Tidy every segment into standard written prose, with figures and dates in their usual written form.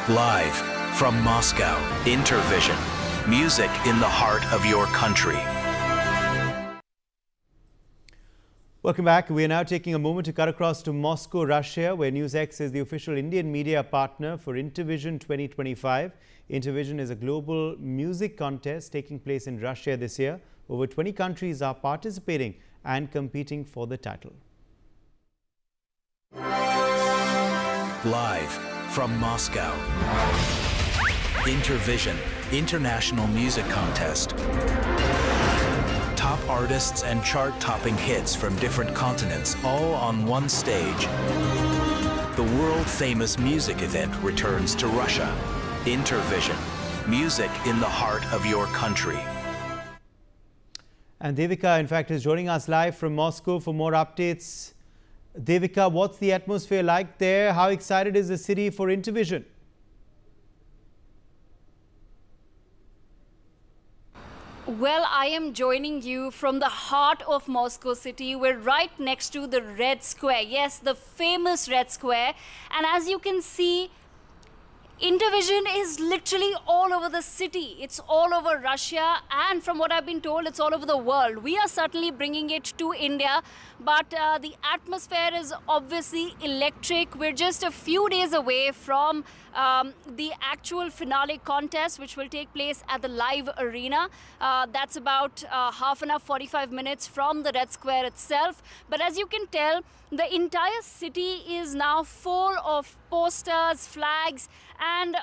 Live from Moscow, Intervision, music in the heart of your country. Welcome back. We are now taking a moment to cut across to Moscow, Russia, where NewsX is the official Indian media partner for Intervision 2025. Intervision is a global music contest taking place in Russia this year. Over 20 countries are participating and competing for the title. Live from Moscow, Intervision, International Music Contest. Top artists and chart-topping hits from different continents, all on one stage. The world-famous music event returns to Russia. Intervision, music in the heart of your country. And Devika, in fact, is joining us live from Moscow for more updates. Devika, what's the atmosphere like there? How excited is the city for Intervision? Well, I am joining you from the heart of Moscow city. We're right next to the Red Square. Yes, the famous Red Square. And as you can see, Intervision is literally all over the city. It's all over Russia, and from what I've been told, it's all over the world. We are certainly bringing it to India, but the atmosphere is obviously electric. We're just a few days away from the actual finale contest, which will take place at the Live Arena. That's about half an hour, 45 minutes from the Red Square itself. But as you can tell, the entire city is now full of posters, flags, and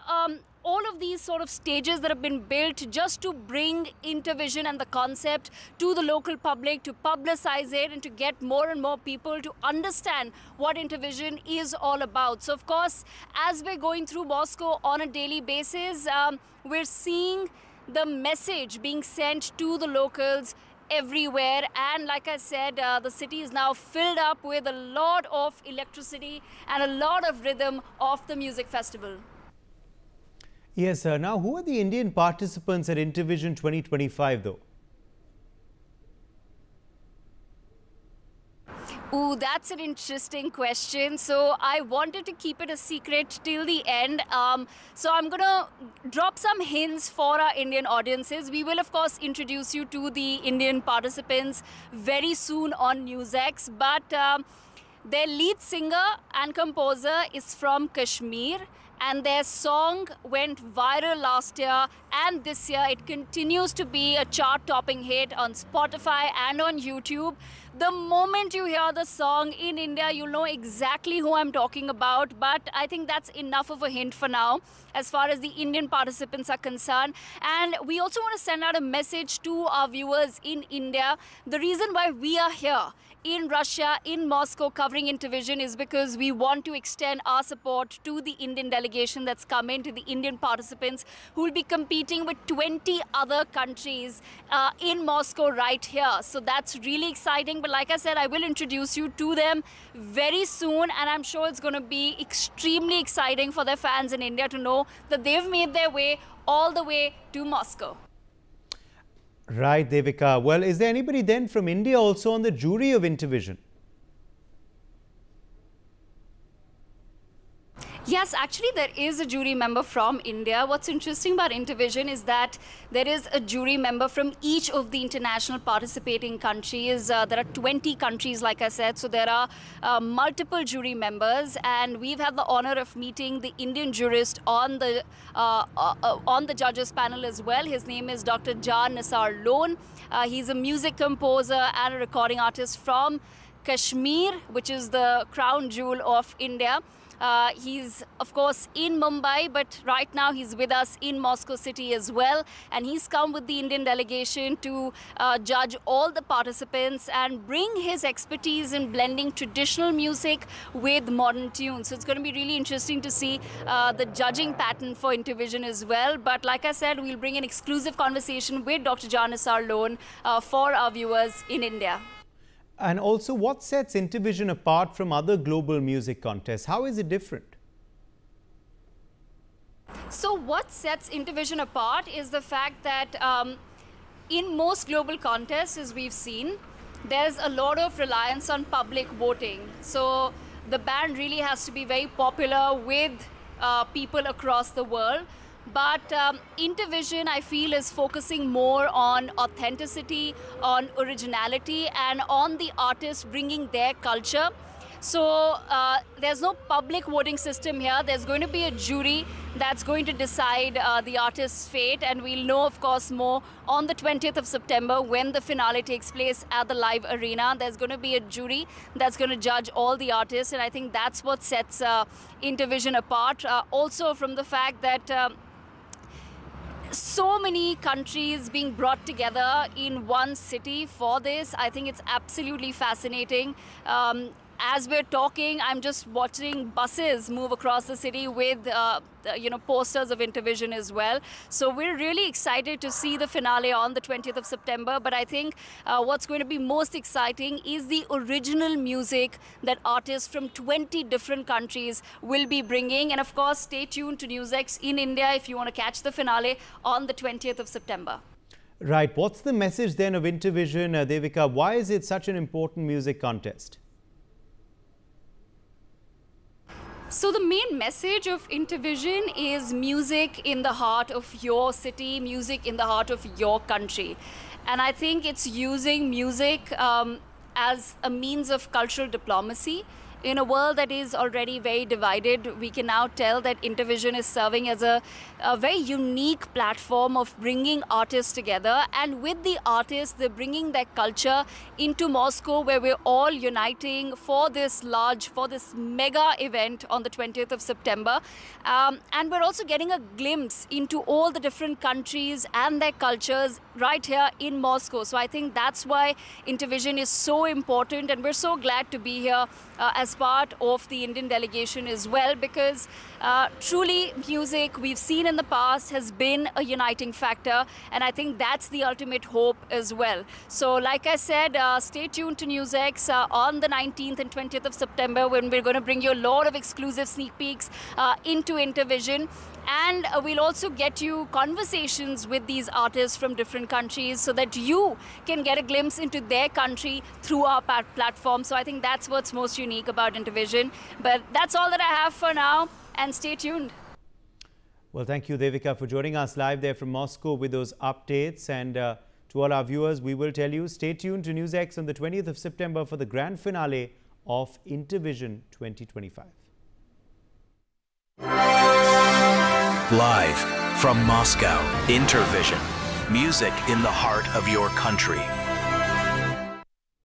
all of these sort of stages that have been built just to bring Intervision and the concept to the local public, to publicize it and to get more and more people to understand what Intervision is all about. So of course, as we're going through Moscow on a daily basis, we're seeing the message being sent to the locals everywhere, and like I said, the city is now filled up with a lot of electricity and a lot of rhythm of the music festival. Yes, now who are the Indian participants at Intervision 2025 though? Ooh, that's an interesting question. So I wanted to keep it a secret till the end. So I'm going to drop some hints for our Indian audiences. We will, of course, introduce you to the Indian participants very soon on NewsX. But their lead singer and composer is from Kashmir. And their song went viral last year, and this year it continues to be a chart-topping hit on Spotify and on YouTube. The moment you hear the song in India, you'll know exactly who I'm talking about, but I think that's enough of a hint for now as far as the Indian participants are concerned. And we also want to send out a message to our viewers in India. The reason why we are here in Russia, in Moscow, covering Intervision is because we want to extend our support to the Indian delegation that's come in, to the Indian participants who will be competing with 20 other countries in Moscow right here. So that's really exciting. But like I said, I will introduce you to them very soon, and I'm sure it's going to be extremely exciting for their fans in India to know that they've made their way all the way to Moscow. Right, Devika. Well, is there anybody then from India also on the jury of Intervision? Yes, actually there is a jury member from India. What's interesting about Intervision is that there is a jury member from each of the international participating countries. There are 20 countries, like I said, so there are multiple jury members, and we've had the honor of meeting the Indian jurist on the judges panel as well. His name is Dr. Jan Nisar Lone. He's a music composer and a recording artist from Kashmir, which is the crown jewel of India. He's, of course, in Mumbai, but right now he's with us in Moscow city as well. And he's come with the Indian delegation to judge all the participants and bring his expertise in blending traditional music with modern tunes. So it's going to be really interesting to see the judging pattern for Intervision as well. But like I said, we'll bring an exclusive conversation with Dr. Jan Nisar Lone for our viewers in India. And also, what sets Intervision apart from other global music contests? How is it different? So what sets Intervision apart is the fact that in most global contests, as we've seen, there's a lot of reliance on public voting. So the band really has to be very popular with people across the world. But Intervision, I feel, is focusing more on authenticity, on originality, and on the artists bringing their culture. So there's no public voting system here. There's going to be a jury that's going to decide the artist's fate, and we'll know, of course, more on the 20th of September when the finale takes place at the Live Arena. There's going to be a jury that's going to judge all the artists, and I think that's what sets Intervision apart. Also from the fact that so many countries being brought together in one city for this, I think it's absolutely fascinating. As we're talking, I'm just watching buses move across the city with, posters of Intervision as well. So we're really excited to see the finale on the 20th of September. But I think what's going to be most exciting is the original music that artists from 20 different countries will be bringing. And of course, stay tuned to NewsX in India if you want to catch the finale on the 20th of September. Right. What's the message then of Intervision, Devika? Why is it such an important music contest? So the main message of Intervision is music in the heart of your city, music in the heart of your country. And I think it's using music as a means of cultural diplomacy. In a world that is already very divided, we can now tell that Intervision is serving as a very unique platform of bringing artists together. And with the artists, they're bringing their culture into Moscow, where we're all uniting for this mega event on the 20th of September. And we're also getting a glimpse into all the different countries and their cultures right here in Moscow. So I think that's why Intervision is so important, and we're so glad to be here as part of the Indian delegation as well, because truly music, we've seen in the past, has been a uniting factor, and I think that's the ultimate hope as well. So like I said, stay tuned to NewsX on the 19th and 20th of September, when we're going to bring you a lot of exclusive sneak peeks into Intervision. And we'll also get you conversations with these artists from different countries so that you can get a glimpse into their country through our platform. So I think that's what's most unique about Intervision. But that's all that I have for now, and stay tuned. Well, thank you, Devika, for joining us live there from Moscow with those updates. And to all our viewers, we will tell you, stay tuned to NewsX on the 20th of September for the grand finale of Intervision 2025. Live from Moscow, Intervision, music in the heart of your country.